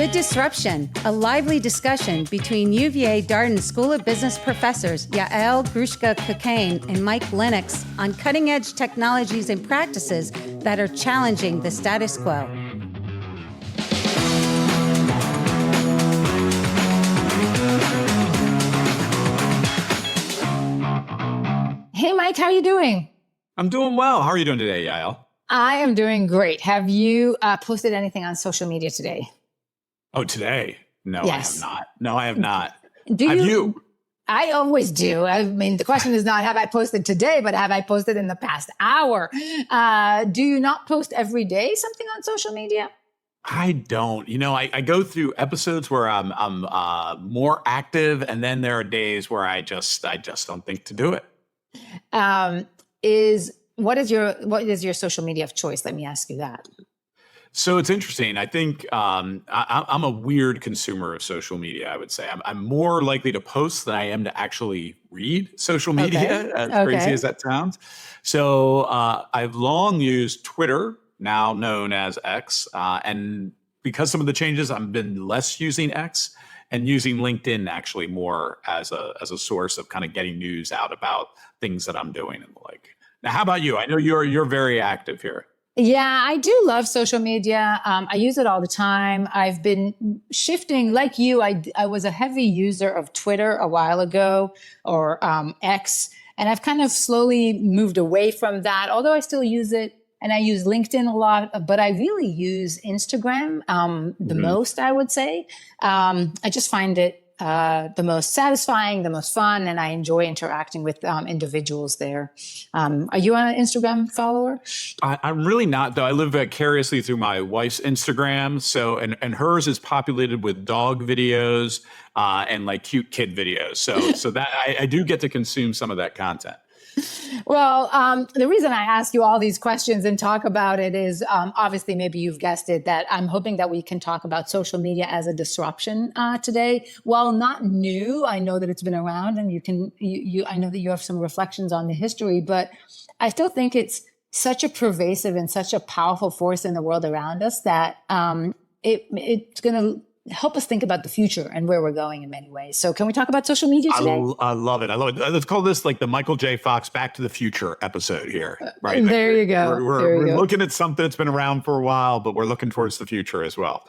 The Disruption, a lively discussion between UVA Darden School of Business professors Yael Grushka-Cockayne and Mike Lennox on cutting-edge technologies and practices that are challenging the status quo. Hey, Mike, how are you doing? I'm doing well. How are you doing today, Yael? I am doing great. Have you posted anything on social media today? Oh, today? No, Yes. I have not. No, I have not. Have you? I always do. I mean, the question is not have I posted today, but have I posted in the past hour? Do you not post every day something on social media? I don't. I go through episodes where I'm more active, and then there are days where I just don't think to do it. What is your social media of choice? Let me ask you that. So it's interesting. I think I'm a weird consumer of social media, I would say. I'm more likely to post than I am to actually read social media, as crazy as that sounds. So I've long used Twitter, now known as X. And because some of the changes, I've been less using X and using LinkedIn actually more as a source of kind of getting news out about things that I'm doing and the like. Now, how about you? I know you're very active here. Yeah, I do love social media. I use it all the time. I've been shifting, like you, I was a heavy user of Twitter a while ago, or X, and I've kind of slowly moved away from that, although I still use it. And I use LinkedIn a lot, but I really use Instagram the most, I would say. I just find it the most satisfying, the most fun, and I enjoy interacting with individuals there. Are you an Instagram follower? I'm really not, though. I live vicariously through my wife's Instagram. So, and hers is populated with dog videos and like cute kid videos. So that I do get to consume some of that content. Well, the reason I ask you all these questions and talk about it is obviously, maybe you've guessed it, that I'm hoping that we can talk about social media as a disruption today. While not new, I know that it's been around, and I know that you have some reflections on the history, but I still think it's such a pervasive and such a powerful force in the world around us that it's going to help us think about the future and where we're going in many ways. So can we talk about social media today? I love it. Let's call this like the Michael J. Fox Back to the Future episode here. Right. There you go. We're looking at something that's been around for a while, but we're looking towards the future as well.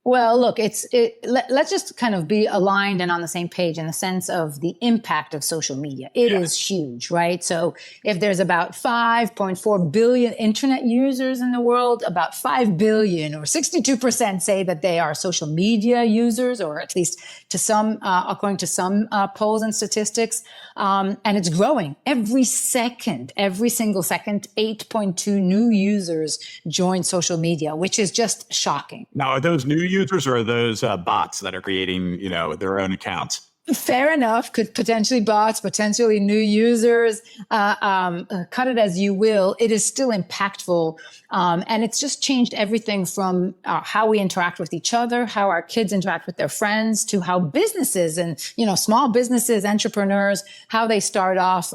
Well, look, let's just kind of be aligned and on the same page in the sense of the impact of social media. It is huge, right? So if there's about 5.4 billion internet users in the world, about 5 billion or 62% say that they are social media users, or at least to some, according to some polls and statistics. And it's growing every single second, 8.2 new users join social media, which is just shocking. Now, are those new users or are those bots that are creating, their own accounts? Fair enough. Could potentially bots, potentially new users, cut it as you will. It is still impactful. And it's just changed everything from how we interact with each other, how our kids interact with their friends, to how businesses and, small businesses, entrepreneurs, how they start off.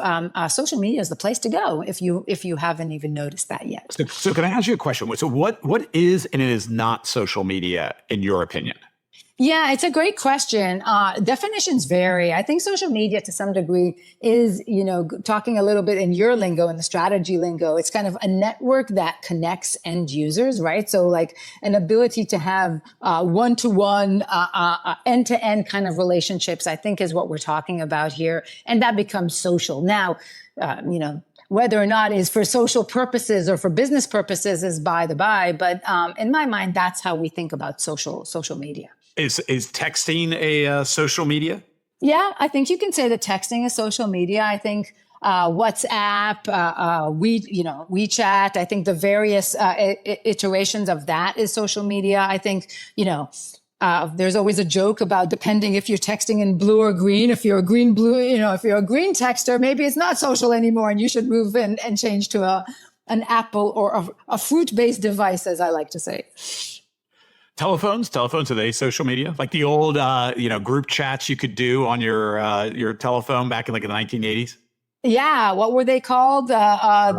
Social media is the place to go if you haven't even noticed that yet. So can I ask you a question? So what is and it is not social media in your opinion? Yeah, it's a great question. Definitions vary. I think social media to some degree is, talking a little bit in your lingo, in the strategy lingo, it's kind of a network that connects end users, right? So like an ability to have one-to-one, end-to-end kind of relationships, I think is what we're talking about here. And that becomes social. Now, whether or not is for social purposes or for business purposes is by the by. But in my mind, that's how we think about social media. Is texting a social media? Yeah, I think you can say that texting is social media. I think WhatsApp, WeChat, I think the various iterations of that is social media. I think, there's always a joke about depending if you're texting in blue or green. If you're a green texter, maybe it's not social anymore and you should move in and change to an Apple or a fruit-based device, as I like to say. Telephones, are they social media? Like the old, group chats you could do on your telephone back in like the 1980s? Yeah, what were they called? Um,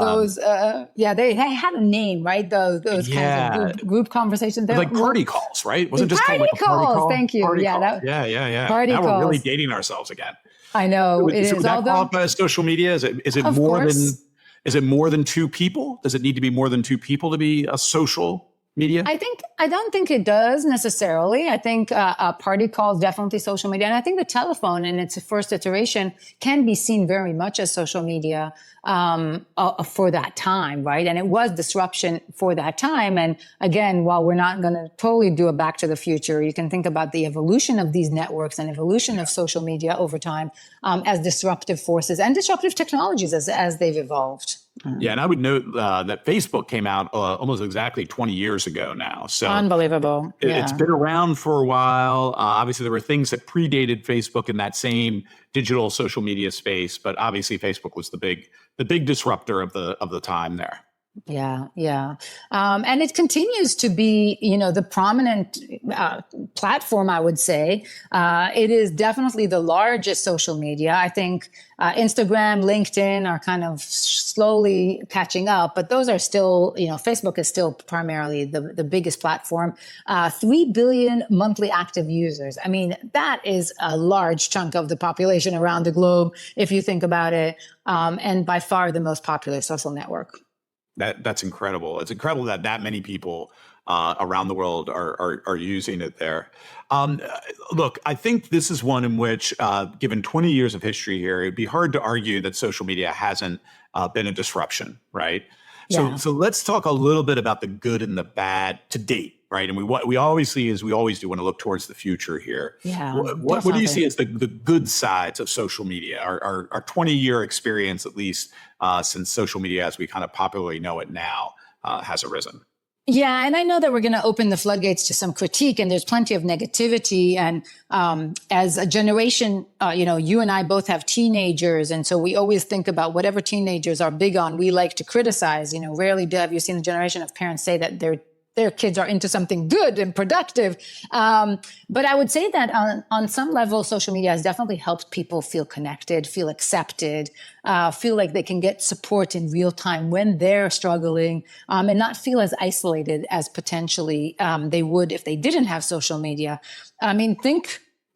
They had a name, right? Those kinds of yeah, group conversations. it was They're, like party calls, right? Wasn't it just called party like a party calls. call? Thank you. Party Yeah, calls. that Yeah, yeah, yeah. party Now we're really calls. dating ourselves again. I know it So is. would that Although, qualify as social media? Is it of more course. than two people? Does it need to be more than two people to be a social media? I don't think it does necessarily. I think party calls definitely social media, and I think the telephone in its first iteration can be seen very much as social media for that time, right? And it was disruption for that time. And again, while we're not going to totally do a back to the future, you can think about the evolution of these networks and evolution of social media over time as disruptive forces and disruptive technologies as they've evolved. Yeah, and I would note that Facebook came out almost exactly 20 years ago now. So Unbelievable. it's Yeah. been around for a while. Obviously, there were things that predated Facebook in that same digital social media space, but obviously, Facebook was the big disruptor of the time there. Yeah, yeah. And it continues to be, the prominent platform, I would say. It is definitely the largest social media. I think Instagram, LinkedIn are kind of slowly catching up, but those are still, Facebook is still primarily the biggest platform. 3 billion monthly active users. I mean, that is a large chunk of the population around the globe, if you think about it, and by far the most popular social network. That's incredible. It's incredible that many people around the world are using it there. Um, Look, I think this is one in which, given 20 years of history here, it'd be hard to argue that social media hasn't been a disruption, right? So, Yeah. so let's talk a little bit about the good and the bad to date, right? And we obviously, as we always do, want to look towards the future here. Yeah, What do you see as the good sides of social media? Our 20-year experience, at least since social media, as we kind of popularly know it now, has arisen. Yeah, and I know that we're going to open the floodgates to some critique, and there's plenty of negativity. And as a generation, you and I both have teenagers, and so we always think about whatever teenagers are big on. We like to criticize. Rarely have you seen a generation of parents say that their kids are into something good and productive. But I would say that on some level, social media has definitely helped people feel connected, feel accepted, feel like they can get support in real time when they're struggling, and not feel as isolated as potentially they would if they didn't have social media. I mean,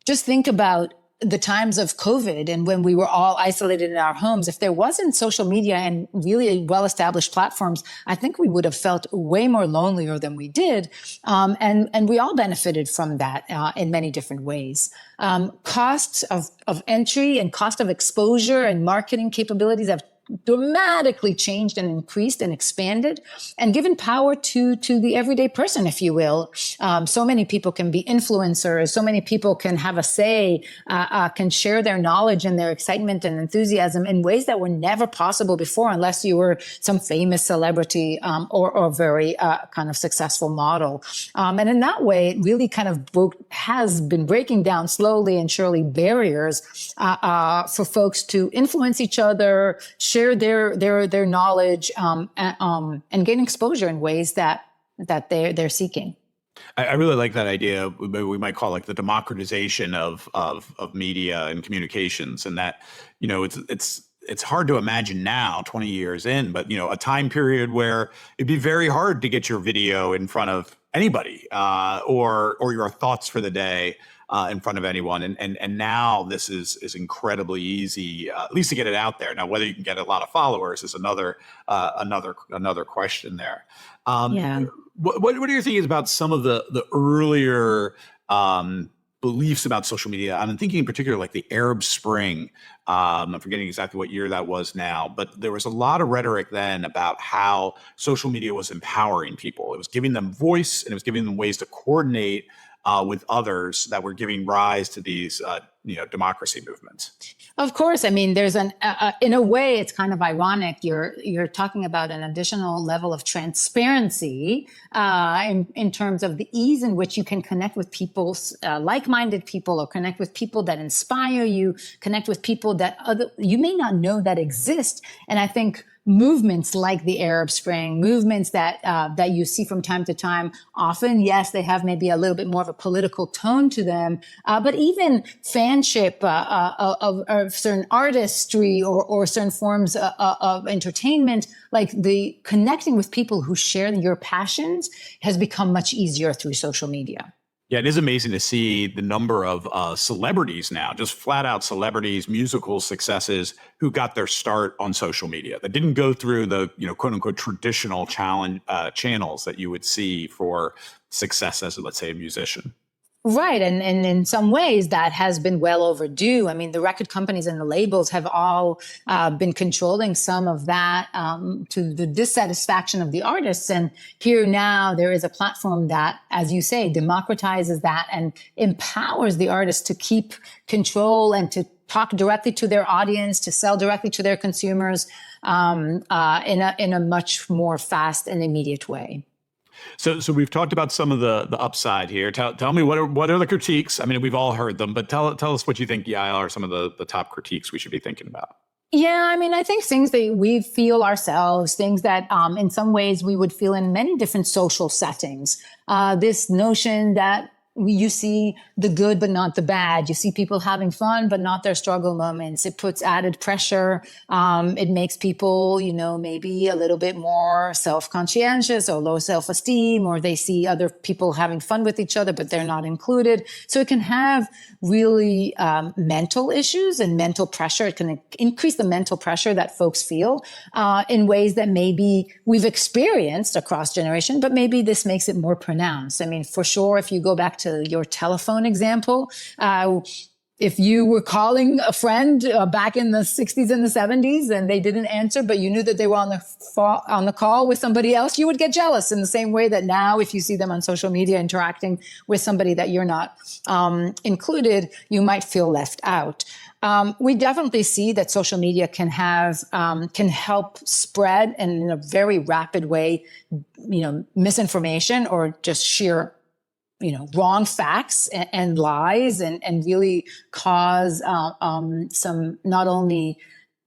just think about the times of COVID and when we were all isolated in our homes. If there wasn't social media and really well-established platforms, I think we would have felt way more lonelier than we did. And we all benefited from that in many different ways. Costs of entry and cost of exposure and marketing capabilities have dramatically changed and increased and expanded and given power to the everyday person, if you will. So many people can be influencers. So many people can have a say, can share their knowledge and their excitement and enthusiasm in ways that were never possible before, unless you were some famous celebrity or very kind of successful model. And in that way, it really kind of has been breaking down slowly and surely barriers for folks to influence each other, share their knowledge, and gain exposure in ways that they're seeking. I really like that idea. We might call it like the democratization of media and communications, and that it's hard to imagine now, 20 years in, but a time period where it'd be very hard to get your video in front of anybody or your thoughts for the day in front of anyone. And now this is incredibly easy, at least to get it out there. Now, whether you can get a lot of followers is another question there. Yeah. What are your thinking about some of the earlier beliefs about social media? I'm thinking in particular like the Arab Spring. I'm forgetting exactly what year that was now, but there was a lot of rhetoric then about how social media was empowering people. It was giving them voice and it was giving them ways to coordinate with others that were giving rise to these, democracy movements. Of course. I mean, there's in a way, it's kind of ironic. You're talking about an additional level of transparency in terms of the ease in which you can connect with people, like-minded people, or connect with people that inspire you, connect with people that you may not know that exist. And I think movements like the Arab Spring, movements that that you see from time to time. Often, yes, they have maybe a little bit more of a political tone to them, but even fanship of certain artistry or certain forms of entertainment, like the connecting with people who share your passions, has become much easier through social media. Yeah, it is amazing to see the number of celebrities now, just flat out celebrities, musical successes who got their start on social media that didn't go through the, quote unquote, traditional channels that you would see for success as, let's say, a musician. Right. And in some ways that has been well overdue. I mean, the record companies and the labels have all been controlling some of that to the dissatisfaction of the artists. And here now there is a platform that, as you say, democratizes that and empowers the artists to keep control and to talk directly to their audience, to sell directly to their consumers in a much more fast and immediate way. So we've talked about some of the upside here. Tell me what are the critiques? I mean, we've all heard them, but tell us what you think, Yael, are some of the top critiques we should be thinking about. Yeah, I mean, I think things that we feel ourselves, things that in some ways we would feel in many different social settings. This notion that you see the good, but not the bad. You see people having fun, but not their struggle moments. It puts added pressure. It makes people, maybe a little bit more self-conscientious or low self-esteem, or they see other people having fun with each other, but they're not included. So it can have really mental issues and mental pressure. It can increase the mental pressure that folks feel in ways that maybe we've experienced across generation, but maybe this makes it more pronounced. I mean, for sure, if you go back to your telephone example, if you were calling a friend back in the 60s and the 70s and they didn't answer, but you knew that they were on the call with somebody else, you would get jealous in the same way that now if you see them on social media interacting with somebody that you're not included, you might feel left out. We definitely see that social media can help spread and in a very rapid way, misinformation or just sheer wrong facts and lies and really cause some not only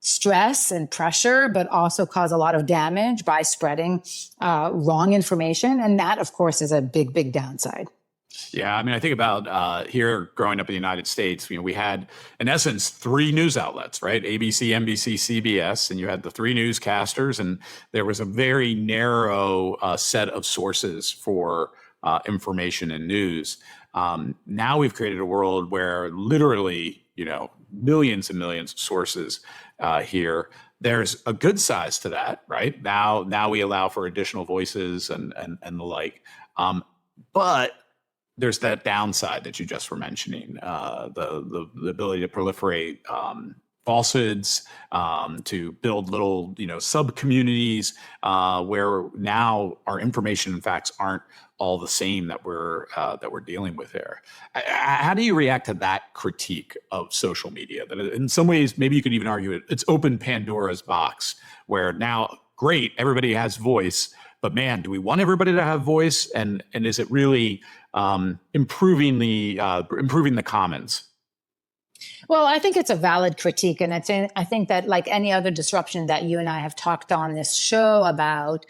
stress and pressure, but also cause a lot of damage by spreading wrong information. And that, of course, is a big, big downside. Yeah, I mean, I think about here growing up in the United States, we had, in essence, 3 news outlets, right? ABC, NBC, CBS, and you had the 3 newscasters, and there was a very narrow set of sources for information and news. Now we've created a world where literally, millions and millions of sources here. There's a good size to that, right? Now we allow for additional voices and the like. But there's that downside that you just were mentioning, the ability to proliferate falsehoods, to build little, sub communities where now our information and facts aren't all the same that we're dealing with here. How do you react to that critique of social media? That in some ways, maybe you could even argue it's opened Pandora's box, where now, great, everybody has voice, but man, do we want everybody to have voice? And is it really improving the commons? Well, I think it's a valid critique. And I think that like any other disruption that you and I have talked on this show about,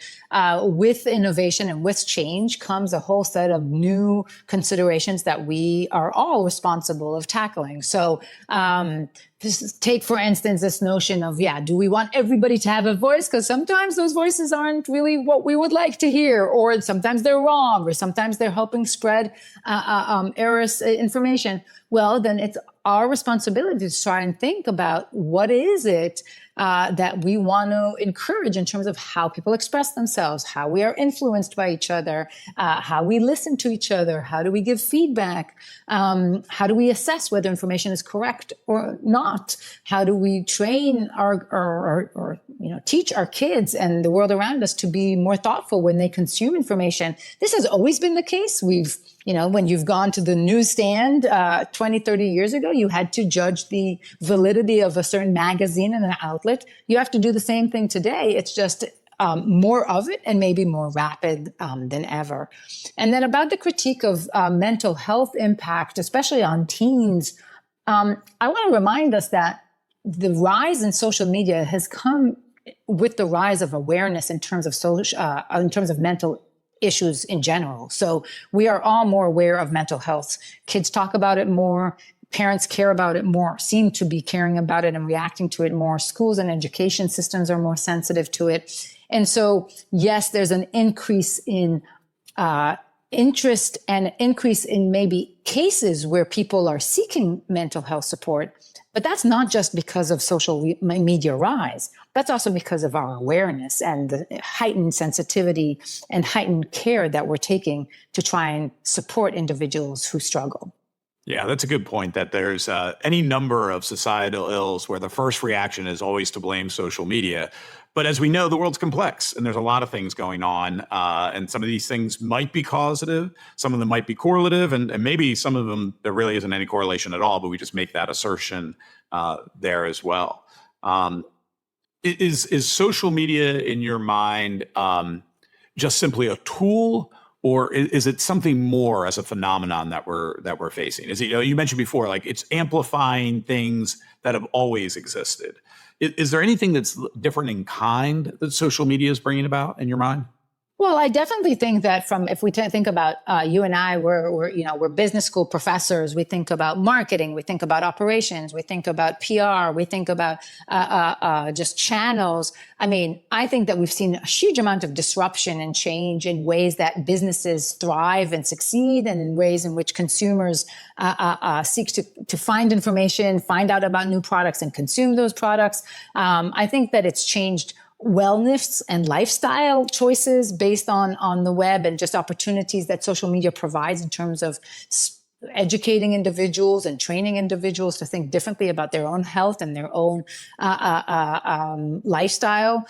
with innovation and with change comes a whole set of new considerations that we are all responsible of tackling. So take, for instance, this notion of, do we want everybody to have a voice? Because sometimes those voices aren't really what we would like to hear, or sometimes they're wrong, or sometimes they're helping spread errors information. Well, then it's our responsibility to try and think about what is it that we want to encourage in terms of how people express themselves, how we are influenced by each other, how we listen to each other, how do we give feedback, how do we assess whether information is correct or not, how do we train or teach our kids and the world around us to be more thoughtful when they consume information. This has always been the case. When you've gone to the newsstand 20, 30 years ago, you had to judge the validity of a certain magazine and an outlet. You have to do the same thing today. It's just more of it and maybe more rapid than ever. And then about the critique of mental health impact, especially on teens, I want to remind us that the rise in social media has come with the rise of awareness in terms of in terms of mental issues in general. So we are all more aware of mental health. Kids talk about it more. Parents care about it more, seem to be caring about it and reacting to it more. Schools and education systems are more sensitive to it. And so, yes, there's an increase in interest and an increase in maybe cases where people are seeking mental health support. But that's not just because of social media rise. That's also because of our awareness and the heightened sensitivity and heightened care that we're taking to try and support individuals who struggle. Yeah, that's a good point, that there's any number of societal ills where the first reaction is always to blame social media. But as we know, the world's complex and there's a lot of things going on. And some of these things might be causative, some of them might be correlative, and maybe some of them, there really isn't any correlation at all, but we just make that assertion there as well. Is social media, in your mind, just simply a tool? Or is it something more as a phenomenon that we're facing? Is it, you mentioned before, like it's amplifying things that have always existed. Is there anything that's different in kind that social media is bringing about in your mind? Well, I definitely think that if we think about you and I, we're business school professors. We think about marketing, we think about operations, we think about PR, we think about just channels. I mean, I think that we've seen a huge amount of disruption and change in ways that businesses thrive and succeed, and in ways in which consumers seek to find information, find out about new products, and consume those products. I think that it's changed wellness and lifestyle choices based on the web, and just opportunities that social media provides in terms of educating individuals and training individuals to think differently about their own health and their own lifestyle.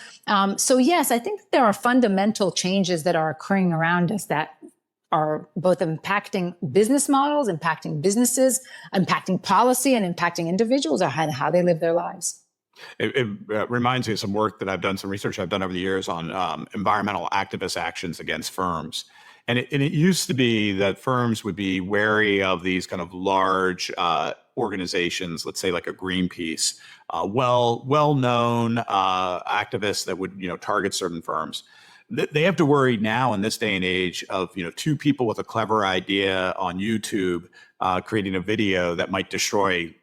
So yes, I think there are fundamental changes that are occurring around us that are both impacting business models, impacting businesses, impacting policy, and impacting individuals and how they live their lives. It reminds me of some work that I've done, some research I've done over the years on environmental activist actions against firms. And it used to be that firms would be wary of these kind of large organizations, let's say like a Greenpeace, well-known activists that would target certain firms. They have to worry now in this day and age of two people with a clever idea on YouTube creating a video that might destroy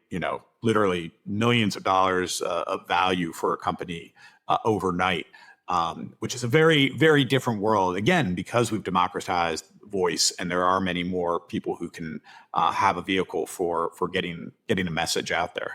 literally millions of dollars of value for a company overnight, which is a very, very different world. Again, because we've democratized voice and there are many more people who can have a vehicle for getting a message out there.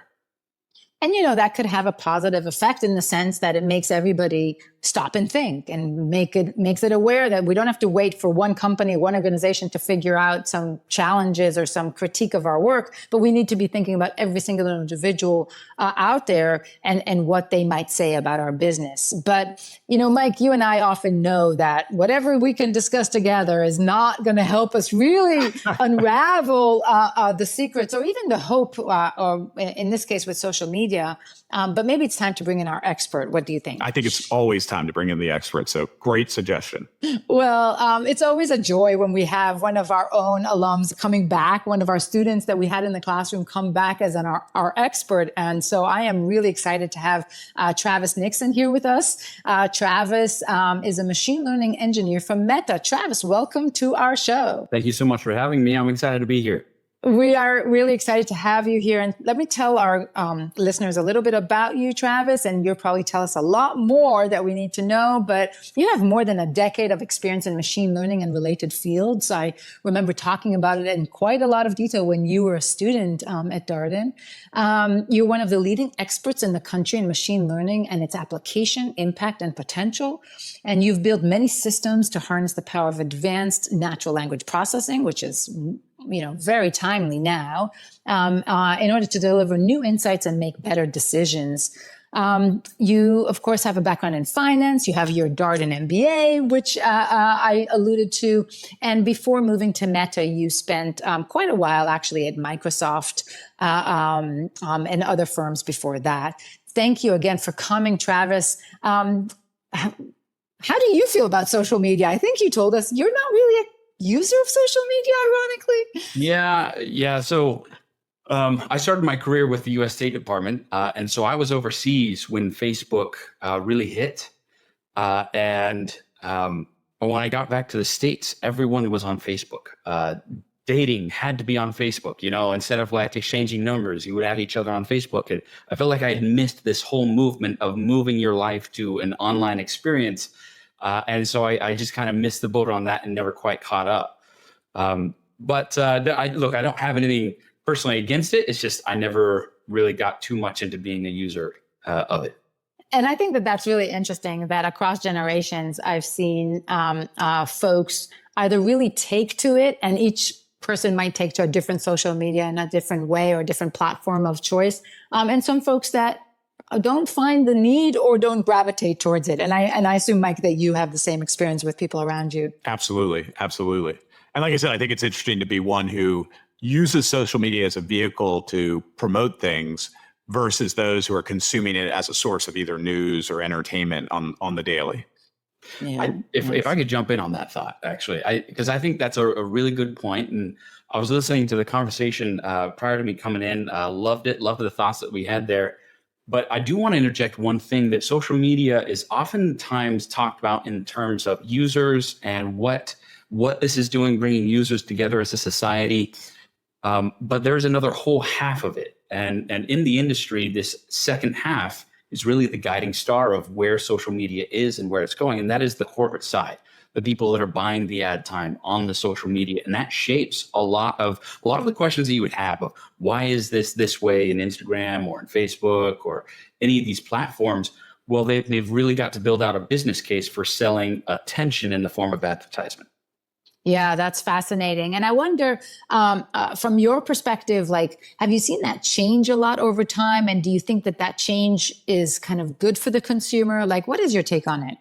And, that could have a positive effect in the sense that it makes everybody stop and think, and makes it aware that we don't have to wait for one company, one organization to figure out some challenges or some critique of our work, but we need to be thinking about every single individual out there and what they might say about our business. But, Mike, you and I often know that whatever we can discuss together is not going to help us really unravel the secrets or even the hope, or in this case with social media. But maybe it's time to bring in our expert. What do you think? I think it's always time to bring in the expert. So great suggestion. Well, it's always a joy when we have one of our own alums coming back, one of our students that we had in the classroom come back as our expert. And so I am really excited to have Travis Nixon here with us. Travis is a machine learning engineer from Meta. Travis, welcome to our show. Thank you so much for having me. I'm excited to be here. We are really excited to have you here. And let me tell our listeners a little bit about you, Travis, and you'll probably tell us a lot more that we need to know. But you have more than a decade of experience in machine learning and related fields. I remember talking about it in quite a lot of detail when you were a student at Darden. You're one of the leading experts in the country in machine learning and its application, impact, and potential. And you've built many systems to harness the power of advanced natural language processing, which is very timely now, in order to deliver new insights and make better decisions. You, of course, have a background in finance. You have your Darden MBA, which I alluded to. And before moving to Meta, you spent quite a while actually at Microsoft and other firms before that. Thank you again for coming, Travis. How do you feel about social media? I think you told us you're not really a user of social media, ironically. Yeah. So I started my career with the U.S. State Department, and so I was overseas when Facebook really hit. And when I got back to the States, everyone was on Facebook. Dating had to be on Facebook. Instead of like exchanging numbers, you would add each other on Facebook. And I felt like I had missed this whole movement of moving your life to an online experience. And so I just kind of missed the boat on that and never quite caught up. But I don't have anything personally against it. It's just I never really got too much into being a user of it. And I think that that's really interesting that across generations, I've seen folks either really take to it, and each person might take to a different social media in a different way or a different platform of choice. And some folks that don't find the need or don't gravitate towards it. And I assume, Mike, that you have the same experience with people around you. Absolutely. Absolutely. And like I said, I think it's interesting to be one who uses social media as a vehicle to promote things versus those who are consuming it as a source of either news or entertainment on the daily. Yeah. If I could jump in on that thought, actually, because I think that's a really good point. And I was listening to the conversation prior to me coming in, loved it, loved the thoughts that we had there. But I do want to interject one thing, that social media is oftentimes talked about in terms of users and what this is doing, bringing users together as a society. But there's another whole half of it. And in the industry, this second half is really the guiding star of where social media is and where it's going. And that is the corporate side, the people that are buying the ad time on the social media. And that shapes a lot of the questions that you would have of why is this way in Instagram or in Facebook or any of these platforms? Well, they've really got to build out a business case for selling attention in the form of advertisement. Yeah, that's fascinating. And I wonder, from your perspective, have you seen that change a lot over time? And do you think that change is kind of good for the consumer? What is your take on it?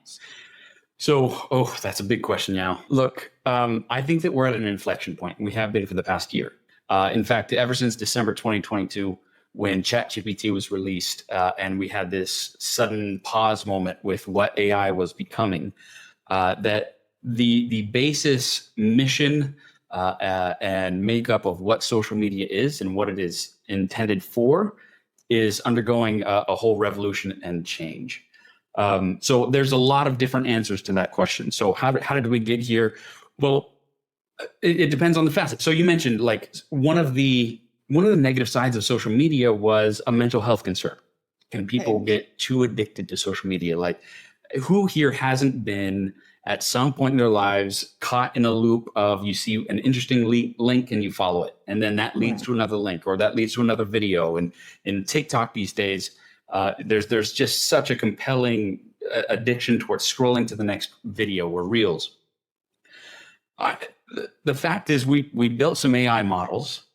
So, that's a big question now. Look, I think that we're at an inflection point. We have been for the past year. In fact, ever since December 2022, when ChatGPT was released, and we had this sudden pause moment with what AI was becoming, that the basis, mission, and makeup of what social media is and what it is intended for is undergoing a whole revolution and change. So there's a lot of different answers to that question. So how did we get here? Well, it depends on the facet. So you mentioned one of the negative sides of social media was a mental health concern. Can people get too addicted to social media? Who here hasn't been at some point in their lives caught in a loop of, you see an interesting link and you follow it, and then that leads to another link, or that leads to another video. And in TikTok these days, there's just such a compelling addiction towards scrolling to the next video or reels. The fact is, we built some AI models,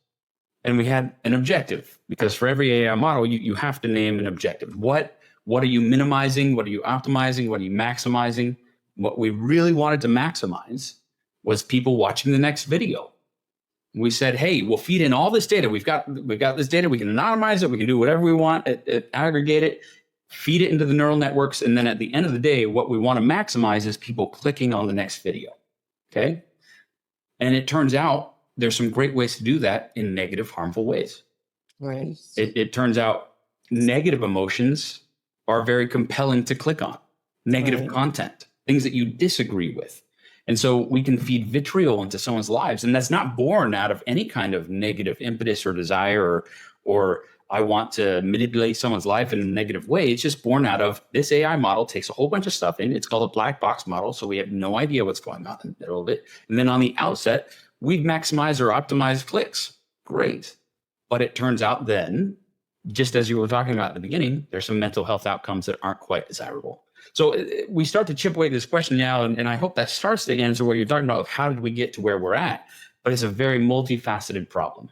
and we had an objective, because for every AI model, you have to name an objective. What are you minimizing? What are you optimizing? What are you maximizing? What we really wanted to maximize was people watching the next video. We said, hey, we'll feed in all this data. We've got this data. We can anonymize it. We can do whatever we want, aggregate it, feed it into the neural networks. And then at the end of the day, what we want to maximize is people clicking on the next video. Okay. And it turns out there's some great ways to do that in negative, harmful ways. Right. It turns out negative emotions are very compelling to click on. Negative content, things that you disagree with. And so we can feed vitriol into someone's lives. And that's not born out of any kind of negative impetus or desire or I want to manipulate someone's life in a negative way. It's just born out of this AI model takes a whole bunch of stuff in. It's called a black box model. So we have no idea what's going on in the middle of it. And then on the outset, we've maximized or optimized clicks. Great. But it turns out then, just as you were talking about at the beginning, there's some mental health outcomes that aren't quite desirable. So we start to chip away at this question now, and I hope that starts to answer what you're talking about. How did we get to where we're at? But it's a very multifaceted problem.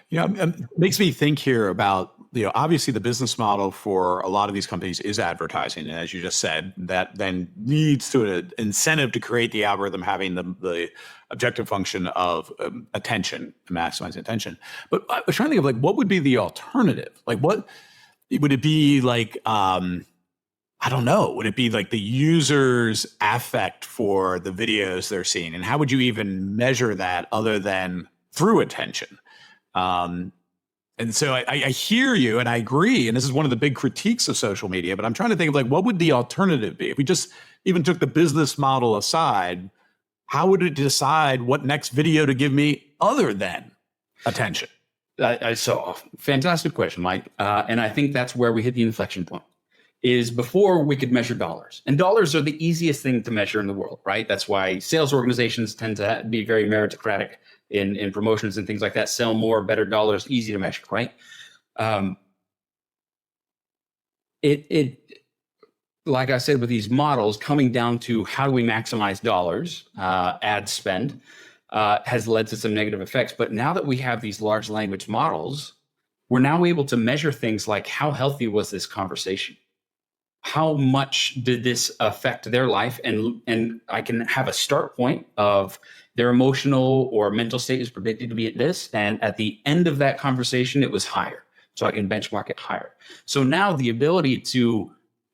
It makes me think here about, obviously the business model for a lot of these companies is advertising. And as you just said, that then leads to an incentive to create the algorithm having the objective function of attention, maximizing attention. But I was trying to think of what would be the alternative? What would it be I don't know. Would it be the user's affect for the videos they're seeing? And how would you even measure that other than through attention? And so I hear you and I agree. And this is one of the big critiques of social media, but I'm trying to think of like, what would the alternative be? If we just even took the business model aside, how would it decide what next video to give me other than attention? So fantastic question, Mike. And I think that's where we hit the inflection point. Is before we could measure dollars, and dollars are the easiest thing to measure in the world, right? That's why sales organizations tend to be very meritocratic in promotions and things like that. Sell more, better dollars, easy to measure, right? Like I said, with these models coming down to how do we maximize dollars, ad spend, has led to some negative effects. But now that we have these large language models, we're now able to measure things like how healthy was this conversation? How much did this affect their life? And I can have a start point of their emotional or mental state is predicted to be at this. And at the end of that conversation, it was higher. So I can benchmark it higher. So now the ability to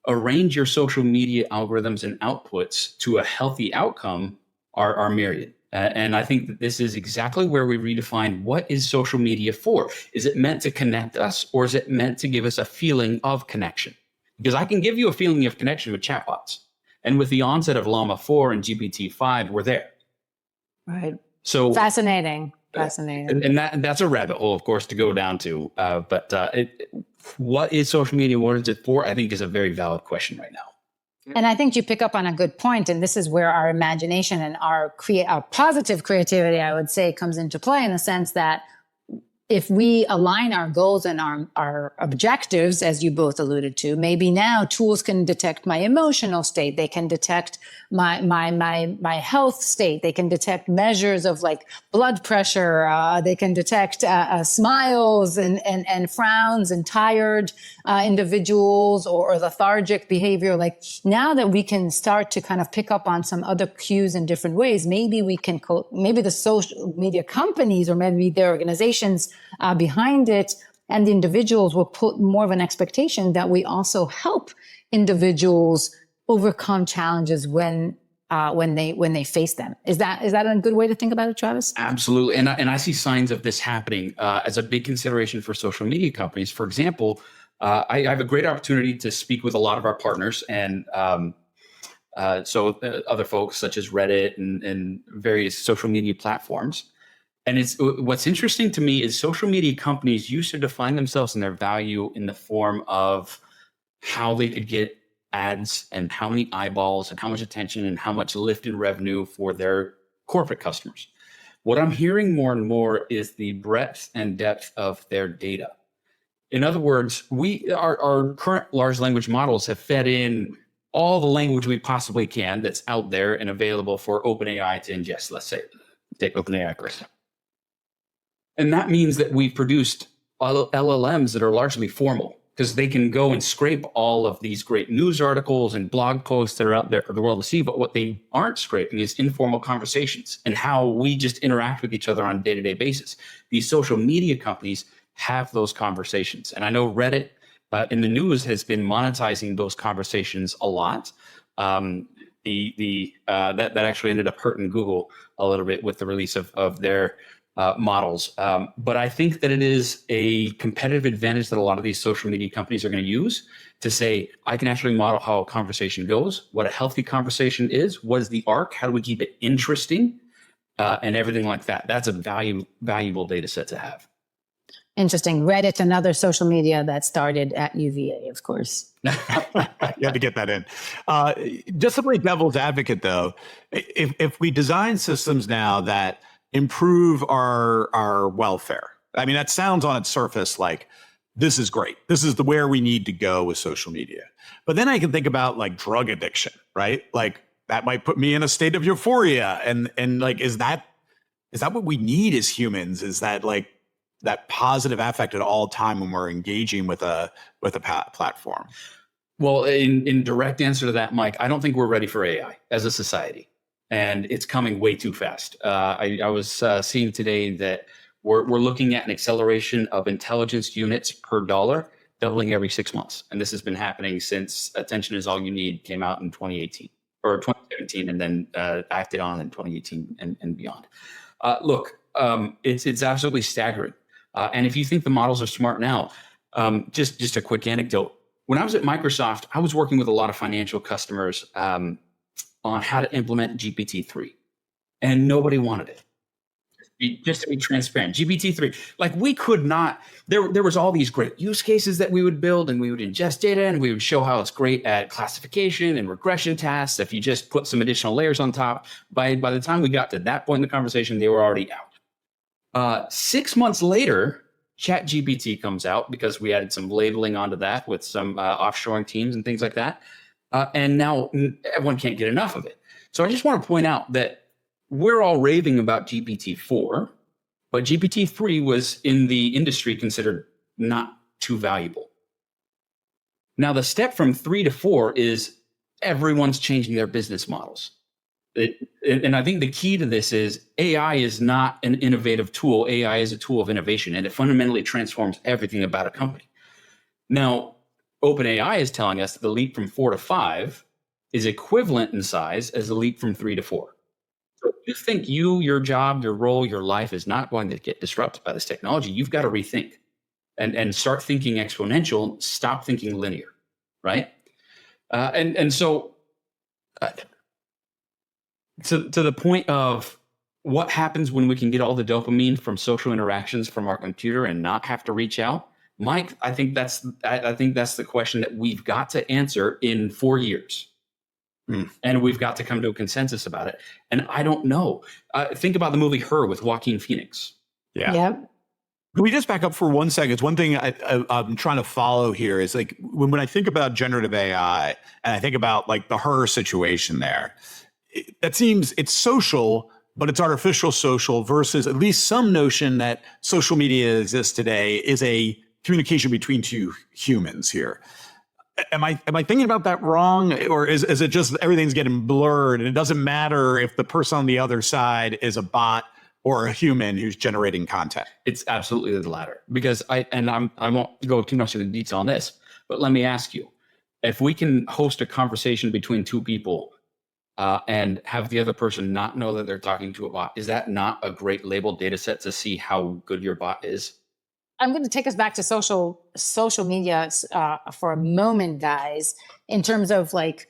arrange your social media algorithms and outputs to a healthy outcome are myriad. And I think that this is exactly where we redefine what is social media for. Is it meant to connect us, or is it meant to give us a feeling of connection? Because I can give you a feeling of connection with chatbots. And with the onset of Llama 4 and GPT-5, we're there. Right. So fascinating. And that's a rabbit hole, of course, to go down to. What is social media? What is it for? I think is a very valid question right now. And I think you pick up on a good point, and this is where our imagination and our positive creativity, I would say, comes into play, in the sense that if we align our goals and our objectives, as you both alluded to, maybe now tools can detect my emotional state. They can detect my health state. They can detect measures of like blood pressure. They can detect smiles and frowns and tired individuals or lethargic behavior. Like, now that we can start to kind of pick up on some other cues in different ways, maybe we can, maybe the social media companies or maybe their organizations behind it and the individuals will put more of an expectation that we also help individuals overcome challenges when they face them. Is that a good way to think about it, Travis? Absolutely. And I see signs of this happening as a big consideration for social media companies. For example, I have a great opportunity to speak with a lot of our partners and other folks such as Reddit and various social media platforms. And what's interesting to me is social media companies used to define themselves and their value in the form of how they could get ads and how many eyeballs and how much attention and how much lift in revenue for their corporate customers. What I'm hearing more and more is the breadth and depth of their data. In other words, our current large language models have fed in all the language we possibly can that's out there and available for OpenAI to ingest. Let's say, take OpenAI first. And that means that we've produced LLMs that are largely formal, because they can go and scrape all of these great news articles and blog posts that are out there for the world to see. But what they aren't scraping is informal conversations and how we just interact with each other on a day-to-day basis. These social media companies have those conversations. And I know Reddit in the news has been monetizing those conversations a lot. That actually ended up hurting Google a little bit with the release of their models. But I think that it is a competitive advantage that a lot of these social media companies are going to use to say, I can actually model how a conversation goes, what a healthy conversation is, what is the arc, how do we keep it interesting, and everything like that. That's a valuable data set to have. Interesting. Reddit, another social media that started at UVA, of course. You had to get that in. Just to play devil's advocate, though, if we design systems now that improve our welfare, I mean, that sounds on its surface like this is great. This is where we need to go with social media. But then I can think about like drug addiction, right? Like that might put me in a state of euphoria. And like, is that what we need as humans? Is that like that positive affect at all time when we're engaging with a platform? Well, in direct answer to that, Mike, I don't think we're ready for AI as a society, and it's coming way too fast. I was seeing today that we're looking at an acceleration of intelligence units per dollar doubling every 6 months, and this has been happening since Attention Is All You Need came out in 2018 or 2017, and then acted on in 2018 and beyond. Look, it's absolutely staggering. And if you think the models are smart now, just a quick anecdote. When I was at Microsoft, I was working with a lot of financial customers on how to implement GPT-3, and nobody wanted it. Just to be transparent, GPT-3, like we could not, there was all these great use cases that we would build, and we would ingest data, and we would show how it's great at classification and regression tasks. If you just put some additional layers on top, by the time we got to that point in the conversation, they were already out. 6 months later, ChatGPT comes out because we added some labeling onto that with some offshoring teams and things like that. And now everyone can't get enough of it. So I just want to point out that we're all raving about GPT-4, but GPT-3 was in the industry considered not too valuable. Now, the step from 3 to 4 is everyone's changing their business models. And I think the key to this is AI is not an innovative tool. AI is a tool of innovation, and it fundamentally transforms everything about a company. Now, OpenAI is telling us that the leap from 4 to 5 is equivalent in size as the leap from 3 to 4. So if you think your job, your role, your life is not going to get disrupted by this technology, you've got to rethink and start thinking exponential, stop thinking linear, right? So to the point of what happens when we can get all the dopamine from social interactions from our computer and not have to reach out, Mike, I think that's the question that we've got to answer in 4 years. And we've got to come to a consensus about it. And I don't know. Think about the movie Her with Joaquin Phoenix. Yeah. Yep. Can we just back up for 1 second? It's one thing I'm trying to follow here is like when I think about generative AI and I think about like the Her situation there, that seems it's social, but it's artificial social versus at least some notion that social media exists today is a communication between two humans here. Am I thinking about that wrong, or is it just everything's getting blurred and it doesn't matter if the person on the other side is a bot or a human who's generating content? It's absolutely the latter, because I won't go too much into detail on this, but let me ask you, if we can host a conversation between two people and have the other person not know that they're talking to a bot, is that not a great labeled data set to see how good your bot is? I'm going to take us back to social media for a moment, guys, in terms of like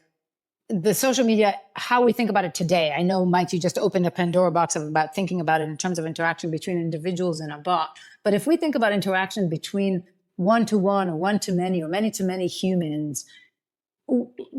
the social media, how we think about it today. I know, Mike, you just opened a Pandora box about thinking about it in terms of interaction between individuals and a bot. But if we think about interaction between one-to-one or one-to-many or many-to-many humans,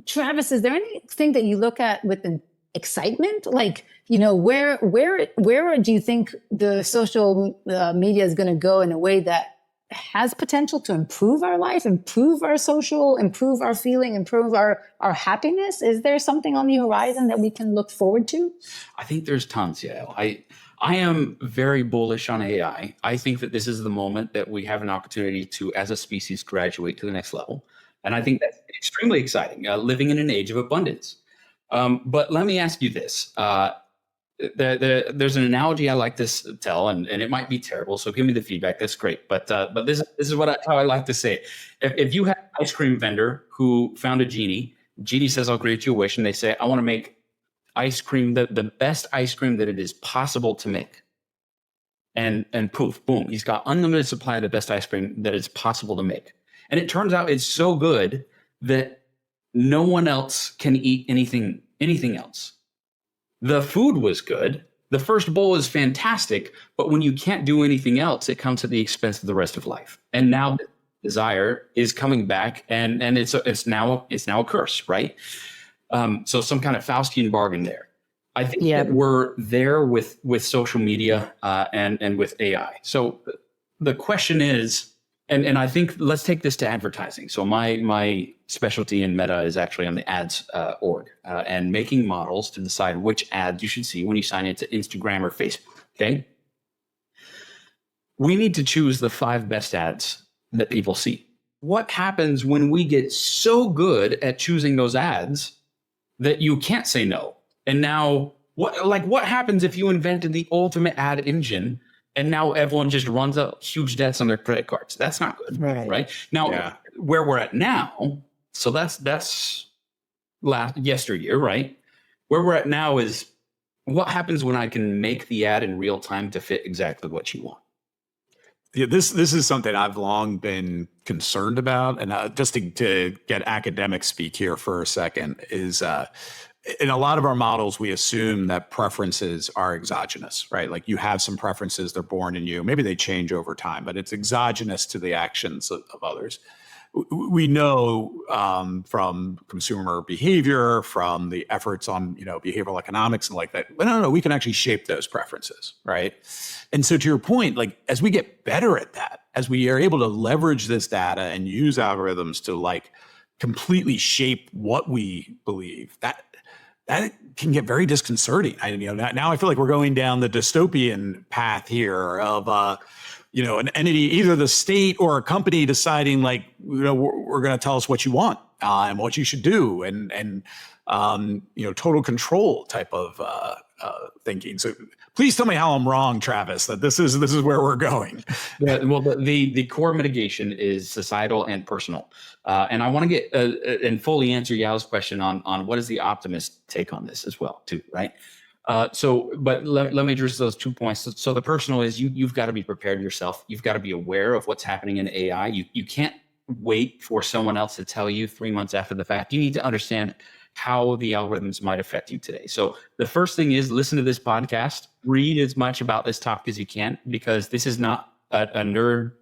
Travis, is there anything that you look at with an excitement? Like, you know, where do you think the social media is going to go in a way that has potential to improve our life, improve our social, improve our feeling, improve our happiness? Is there something on the horizon that we can look forward to? I think there's tons, yeah. I am very bullish on AI. I think that this is the moment that we have an opportunity to, as a species, graduate to the next level. And I think that's extremely exciting, living in an age of abundance. But let me ask you this. There's an analogy I like to tell, and it might be terrible, so give me the feedback. That's great. But this is how I like to say it. If you have an ice cream vendor who found a genie says, I'll grant you a wish, and they say, I want to make ice cream, the best ice cream that it is possible to make. And poof, boom, he's got unlimited supply of the best ice cream that it's possible to make. And it turns out it's so good that no one else can eat anything else. The food was good. The first bowl is fantastic, but when you can't do anything else, it comes at the expense of the rest of life. And now desire is coming back, and it's now a curse, right? So some kind of Faustian bargain there. I think that we're there with social media and with AI. So the question is, and I think let's take this to advertising. So my specialty in Meta is actually on the ads org and making models to decide which ads you should see when you sign into Instagram or Facebook. Okay. We need to choose the 5 best ads that people see. What happens when we get so good at choosing those ads that you can't say no? And now what happens if you invented the ultimate ad engine and now everyone just runs up huge debts on their credit cards? That's not good, right? Now, where we're at now, so that's yesteryear, right? Where we're at now is what happens when I can make the ad in real time to fit exactly what you want. Yeah, this is something I've long been concerned about, and just to get academic speak here for a second is in a lot of our models we assume that preferences are exogenous, right? Like you have some preferences, they're born in you. Maybe they change over time, but it's exogenous to the actions of others. We know from consumer behavior, from the efforts on behavioral economics and like that. But no, we can actually shape those preferences, right? And so to your point, like as we get better at that, as we are able to leverage this data and use algorithms to like completely shape what we believe, that can get very disconcerting. Now I feel like we're going down the dystopian path here of an entity, either the state or a company deciding like, we're going to tell us what you want and what you should do, and total control type of thinking. So please tell me how I'm wrong, Travis, that this is where we're going. Yeah, well, the core mitigation is societal and personal. And I want to get and fully answer Yao's question on what is the optimist take on this as well, too, right? But let me address those 2 points. So the personal is you've got to be prepared yourself. You've got to be aware of what's happening in AI. You can't wait for someone else to tell you 3 months after the fact. You need to understand how the algorithms might affect you today. So the first thing is listen to this podcast, read as much about this topic as you can, because this is not a nerd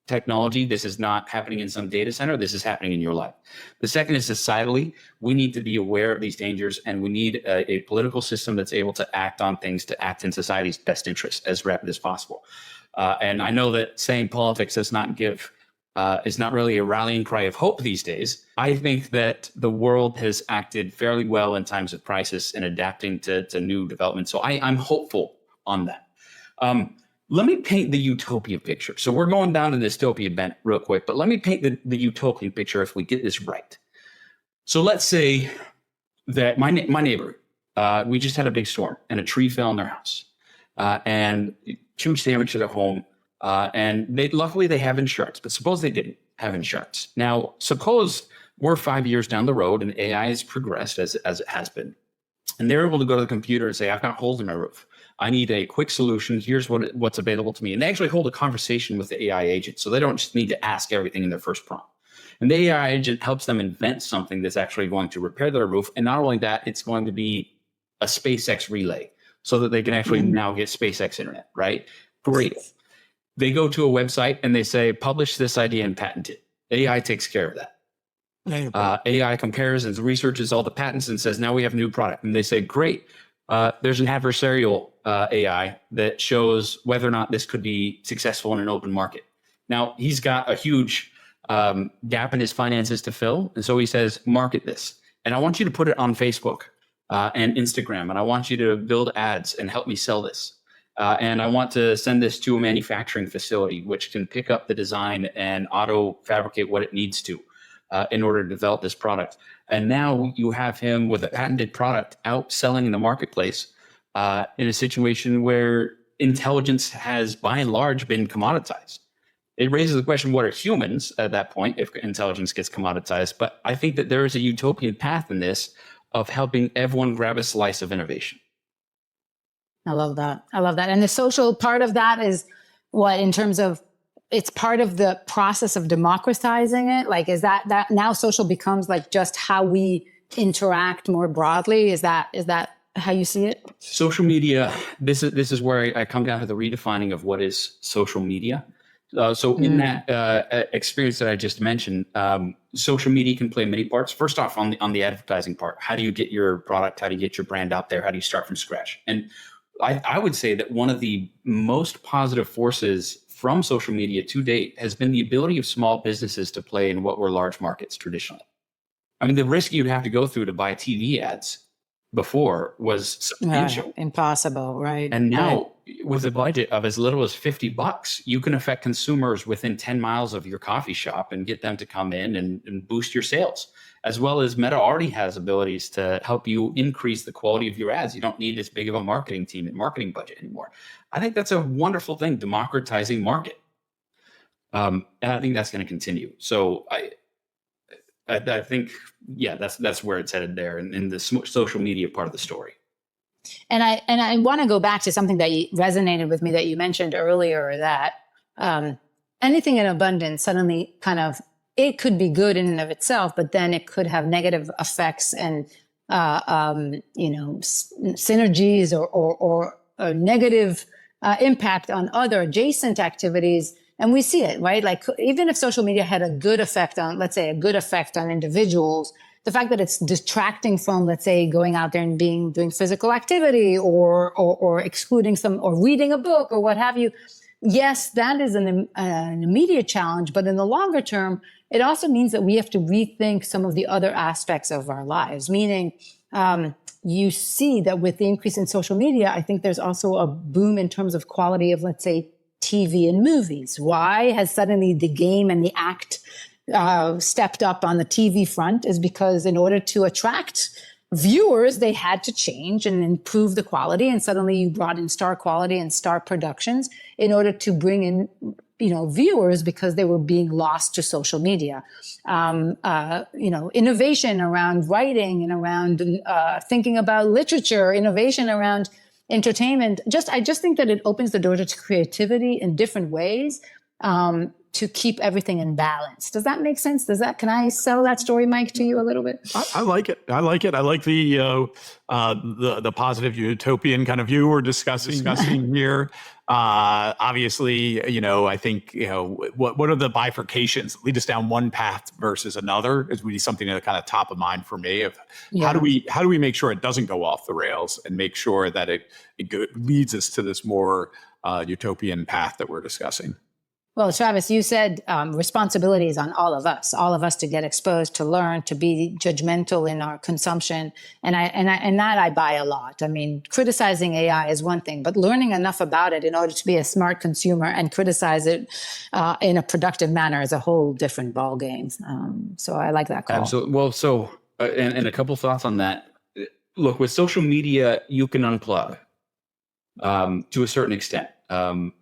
technology. This is not happening in some data center. This is happening in your life. The second is societally, we need to be aware of these dangers, and we need a political system that's able to act on things, to act in society's best interest as rapid as possible. And I know that saying politics does not give is not really a rallying cry of hope these days. I think that the world has acted fairly well in times of crisis and adapting to new developments. So I'm hopeful on that. Let me paint the utopia picture. So we're going down to the dystopia bent real quick, but let me paint the utopian picture if we get this right. So let's say that my neighbor, we just had a big storm and a tree fell in their house and huge damage to their home. And luckily they have insurance, but suppose they didn't have insurance. Now, suppose we're 5 years down the road and AI has progressed as it has been. And they're able to go to the computer and say, I've got holes in my roof. I need a quick solution. Here's what's available to me. And they actually hold a conversation with the AI agent. So they don't just need to ask everything in their first prompt. And the AI agent helps them invent something that's actually going to repair their roof. And not only that, it's going to be a SpaceX relay so that they can actually now get SpaceX internet, right? Great. They go to a website and they say, publish this idea and patent it. AI takes care of that. AI compares and researches all the patents and says, now we have a new product. And they say, great. There's an adversarial AI that shows whether or not this could be successful in an open market. Now, he's got a huge gap in his finances to fill. And so he says, market this. And I want you to put it on Facebook and Instagram. And I want you to build ads and help me sell this. And I want to send this to a manufacturing facility, which can pick up the design and auto fabricate what it needs to in order to develop this product. And now you have him with a patented product out selling in the marketplace in a situation where intelligence has by and large been commoditized. It raises the question, what are humans at that point if intelligence gets commoditized? But I think that there is a utopian path in this of helping everyone grab a slice of innovation. I love that. And the social part of that is what, in terms of it's part of the process of democratizing it? Like, is that now social becomes like just how we interact more broadly? Is that how you see it? Social media, this is where I come down to the redefining of what is social media. So in that experience that I just mentioned, social media can play many parts. First off, on the advertising part, how do you get your product? How do you get your brand out there? How do you start from scratch? And I would say that one of the most positive forces from social media to date has been the ability of small businesses to play in what were large markets traditionally. I mean, the risk you'd have to go through to buy TV ads before was substantial. Impossible, right? And now with a budget of as little as $50, you can affect consumers within 10 miles of your coffee shop and get them to come in and boost your sales. As well as Meta already has abilities to help you increase the quality of your ads. You don't need as big of a marketing team and marketing budget anymore. I think that's a wonderful thing, democratizing market. And I think that's going to continue. So I think, yeah, that's where it's headed there in the social media part of the story. And I want to go back to something that resonated with me that you mentioned earlier, that anything in abundance suddenly kind of, it could be good in and of itself, but then it could have negative effects and, synergies or negative impact on other adjacent activities. And we see it, right? Like even if social media had a good effect on, let's say, a good effect on individuals, the fact that it's distracting from, let's say, going out there and doing physical activity or excluding some, or reading a book or what have you. Yes, that is an immediate challenge, but in the longer term, it also means that we have to rethink some of the other aspects of our lives, meaning you see that with the increase in social media, I think there's also a boom in terms of quality of, let's say, TV and movies. Why has suddenly the game and the act stepped up on the TV front is because in order to attract viewers, they had to change and improve the quality. And suddenly you brought in star quality and star productions in order to bring in, viewers because they were being lost to social media. Innovation around writing and around thinking about literature, innovation around entertainment. I just think that it opens the door to creativity in different ways. To keep everything in balance. Does that make sense? Can I sell that story, Mike, to you a little bit? I like it. I like the positive utopian kind of view we're discussing here. Obviously, I think, what are the bifurcations that lead us down one path versus another is really something that kind of top of mind for me of how do we make sure it doesn't go off the rails and make sure that it leads us to this more utopian path that we're discussing. Well, Travis, you said responsibility is on all of us to get exposed, to learn, to be judgmental in our consumption. And that I buy a lot. I mean, criticizing AI is one thing, but learning enough about it in order to be a smart consumer and criticize it in a productive manner is a whole different ballgame. So I like that call. Absolutely. Well, so, and a couple thoughts on that. Look, with social media, you can unplug to a certain extent. And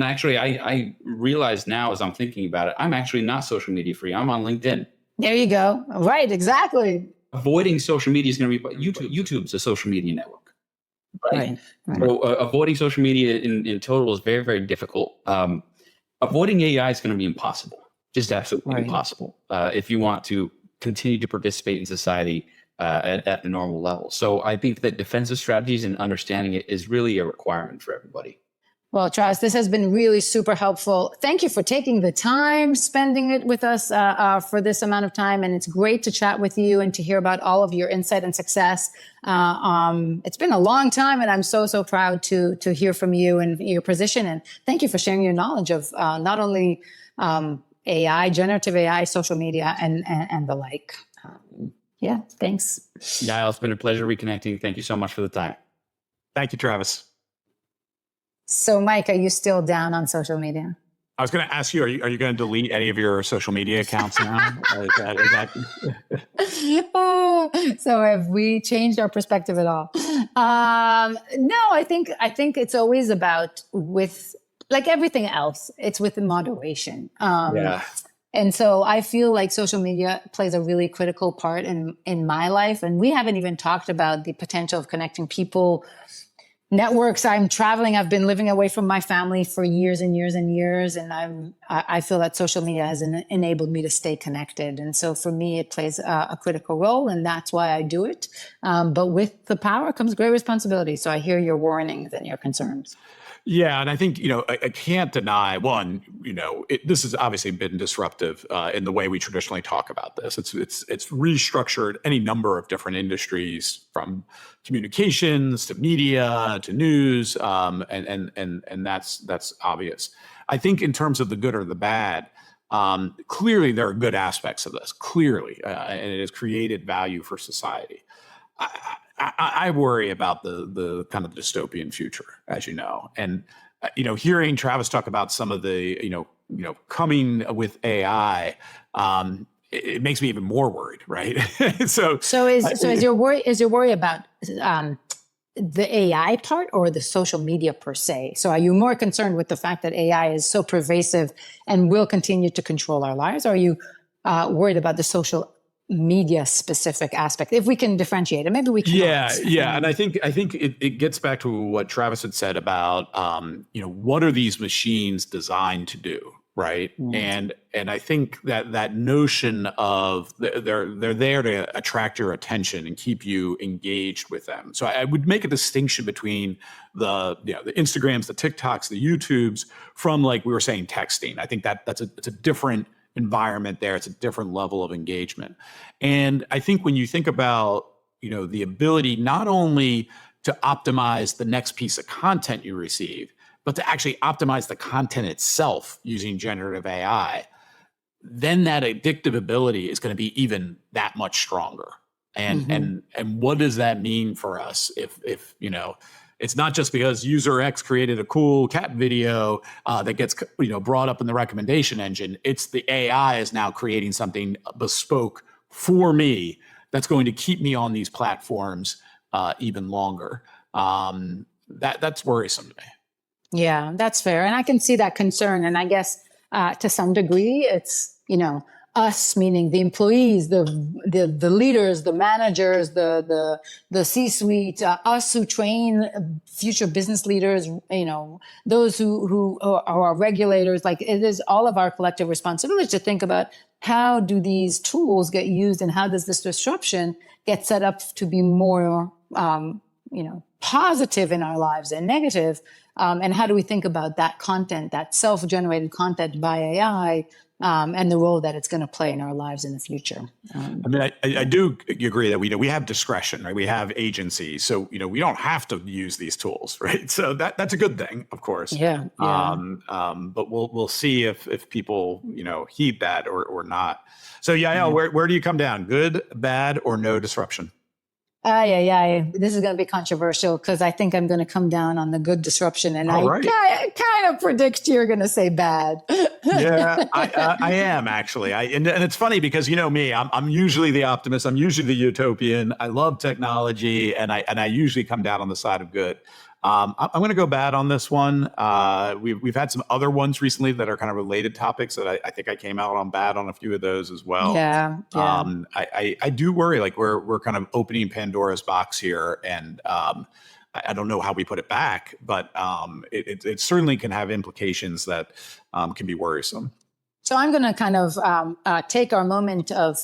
actually, I realize now as I'm thinking about it, I'm actually not social media free. I'm on LinkedIn. There you go. Right, exactly. Avoiding social media is going to be YouTube's a social media network. Right. So avoiding social media in total is very, very difficult. Avoiding AI is going to be impossible. Just absolutely impossible. If you want to continue to participate in society at the normal level. So I think that defensive strategies and understanding it is really a requirement for everybody. Well, Travis, this has been really super helpful. Thank you for taking the time, spending it with us for this amount of time. And it's great to chat with you and to hear about all of your insight and success. It's been a long time, and I'm so proud to hear from you and your position. And thank you for sharing your knowledge of not only AI, generative AI, social media, and the like. Thanks. Yeah, it's been a pleasure reconnecting. Thank you so much for the time. Thank you, Travis. So, Mike, are you still down on social media? I was going to ask you, are you going to delete any of your social media accounts now? So have we changed our perspective at all? No, I think it's always about, with like everything else, it's with moderation. And so I feel like social media plays a really critical part in my life. And we haven't even talked about the potential of connecting people, networks. I'm traveling. I've been living away from my family for years and years and years. And I feel that social media has enabled me to stay connected. And so for me, it plays a critical role, and that's why I do it. But with the power comes great responsibility. So I hear your warnings and your concerns. Yeah, and I think, I can't deny, one, this has obviously been disruptive in the way we traditionally talk about this. It's restructured any number of different industries, from communications to media to news, and that's obvious. I think in terms of the good or the bad, clearly there are good aspects of this, clearly, and it has created value for society. I worry about the kind of dystopian future, as you know, and hearing Travis talk about some of the coming with AI, it makes me even more worried, right? So is your worry about the AI part or the social media per se? So are you more concerned with the fact that AI is so pervasive and will continue to control our lives? Or are you worried about the social media specific aspect, if we can differentiate it? Maybe we can. Yeah. And I think it gets back to what Travis had said about, what are these machines designed to do? right? And I think that notion of they're there to attract your attention and keep you engaged with them. So I would make a distinction between the Instagrams, the TikToks, the YouTubes from, like we were saying, texting. I think it's a different environment there. It's a different level of engagement. And I think when you think about, the ability not only to optimize the next piece of content you receive, but to actually optimize the content itself using generative AI, then that addictive ability is going to be even that much stronger. And what does that mean for us if it's not just because user X created a cool cat video that gets brought up in the recommendation engine. It's the AI is now creating something bespoke for me that's going to keep me on these platforms even longer. That's worrisome to me. Yeah, that's fair. And I can see that concern. And I guess to some degree, it's, us, meaning the employees, the leaders, the managers, the C-suite, us who train future business leaders, those who are our regulators. Like, it is all of our collective responsibility to think about how do these tools get used and how does this disruption get set up to be more, positive in our lives and negative. And how do we think about that content, that self-generated content by AI, and the role that it's going to play in our lives in the future? I do agree that we have discretion, right? We have agency, so we don't have to use these tools, right? So that's a good thing, of course. Yeah. But we'll see if people heed that or not. So where do you come down? Good, bad, or no disruption? This is going to be controversial because I think I'm going to come down on the good disruption, and I kind of predict you're going to say bad. Yeah, I am actually. And it's funny because me, I'm usually the optimist. I'm usually the utopian. I love technology, and I usually come down on the side of good. I'm going to go bad on this one. We've had some other ones recently that are kind of related topics that I think I came out on bad on a few of those as well. Yeah. I do worry, like we're kind of opening Pandora's box here, and I don't know how we put it back, but it certainly can have implications that can be worrisome. So I'm going to kind of take our moment of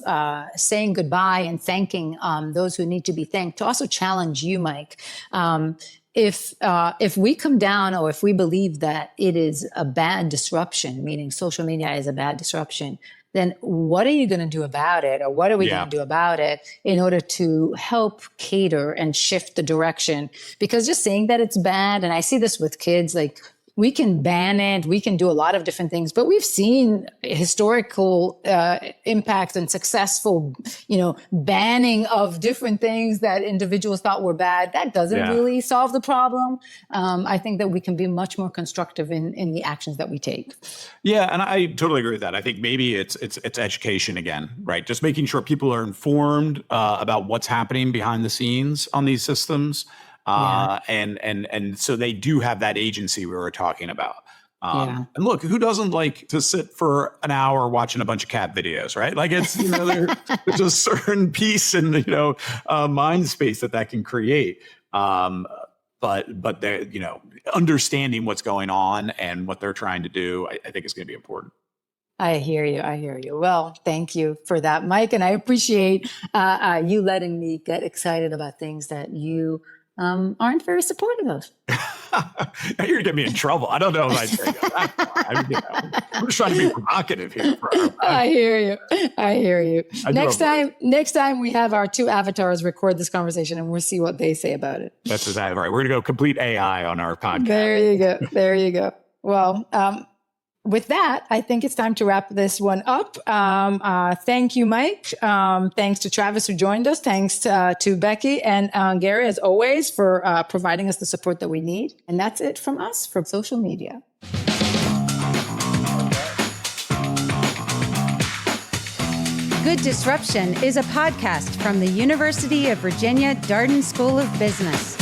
saying goodbye and thanking those who need to be thanked to also challenge you, Mike. If we come down, or if we believe that it is a bad disruption, meaning social media is a bad disruption, then what are you going to do about it? Or what are we going to do about it in order to help cater and shift the direction? Because just saying that it's bad, and I see this with kids, like, we can ban it, we can do a lot of different things, but we've seen historical impacts and successful, banning of different things that individuals thought were bad. That doesn't really solve the problem. I think that we can be much more constructive in the actions that we take. Yeah, and I totally agree with that. I think maybe it's education again, right? Just making sure people are informed about what's happening behind the scenes on these systems. And so they do have that agency we were talking about. And look, who doesn't like to sit for an hour watching a bunch of cat videos, right? Like, it's, there's a certain peace and, mind space that can create. But they're, understanding what's going on and what they're trying to do, I think is going to be important. I hear you. Well, thank you for that, Mike. And I appreciate you letting me get excited about things that you aren't very supportive of. Now you're getting me in trouble. I don't know if I'd say that. I'm just trying to be provocative here. I hear you. Next time we have our two avatars record this conversation, and we'll see what they say about it. That's exactly right. We're going to go complete AI on our podcast. There you go. Well, with that, I think it's time to wrap this one up. Thank you, Mike. Thanks to Travis, who joined us. Thanks to Becky and Gary, as always, for providing us the support that we need. And that's it from us for social media. Good Disruption is a podcast from the University of Virginia Darden School of Business.